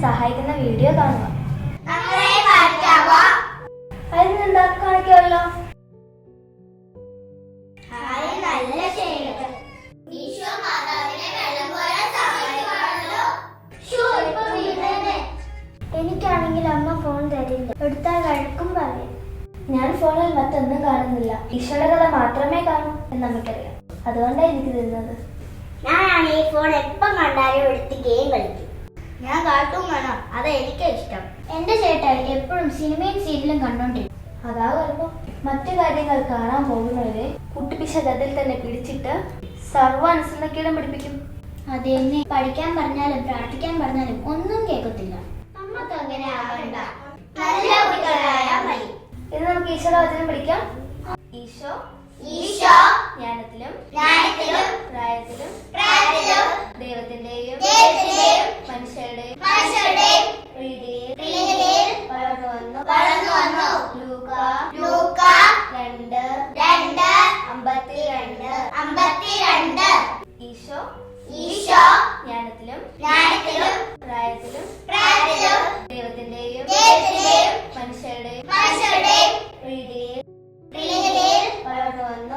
സഹായിക്കുന്ന വീഡിയോ കാണുക. അതിനെന്താ കാണിക്കാമല്ലോ. എനിക്കാണെങ്കിൽ അമ്മ ഫോൺ തരില്ല, എടുത്താൽ വഴക്കും പറയും. ഞാൻ ഫോണിൽ മറ്റൊന്നും കാണുന്നില്ല, ഈശോയുടെ കഥ മാത്രമേ കാണൂ എന്ന് നമുക്കറിയാം. അതുകൊണ്ടാണ് എനിക്ക് തരുന്നത്. ഞാനാണ് ഈ ഫോൺ എപ്പം കണ്ടാലും എടുത്ത് ഗെയിം കളിക്കും. ഞാൻ കാർട്ടൂൺ കാണാം, അതാ എനിക്ക് ഇഷ്ടം. എന്റെ ചേട്ടായി എപ്പോഴും സിനിമയും സീരിയലും കണ്ടോണ്ടിരിക്കും. അതാ കുഴപ്പം. മറ്റു കാര്യങ്ങൾ കാണാൻ പോകുന്നവരെ കുട്ടിപ്പിശക് അതിൽ തന്നെ പിടിച്ചിട്ട് സർവ്വാനുസരണക്കേടും പഠിപ്പിക്കും. അതെന്നെ പഠിക്കാൻ പറഞ്ഞാലും പ്രാർത്ഥിക്കാൻ പറഞ്ഞാലും ഒന്നും കേൾക്കത്തില്ല. നമുക്ക് അങ്ങനെ ആവണ്ട. നല്ല കുട്ടികളായാൽ മതി. ഇത് നമുക്ക് ഈശോയുടെ വചനം പഠിക്കാം. ഈശോ ഈശോ ജ്ഞാനത്തിലും ജ്ഞാനത്തിലും പ്രായത്തിലും പ്രായത്തിലും ദൈവത്തിന്റെയും മനുഷ്യരുടെയും പ്രീതിയിൽ വളർന്നു വന്നു. ലൂക്ക 2:52. ഈശോ ഈശോ ജ്ഞാനത്തിലും ജ്ഞാനത്തിലും പ്രായത്തിലും ദൈവത്തിന്റെയും മനുഷ്യരുടെയും പ്രീതിയിൽ വളർന്നു വന്നു.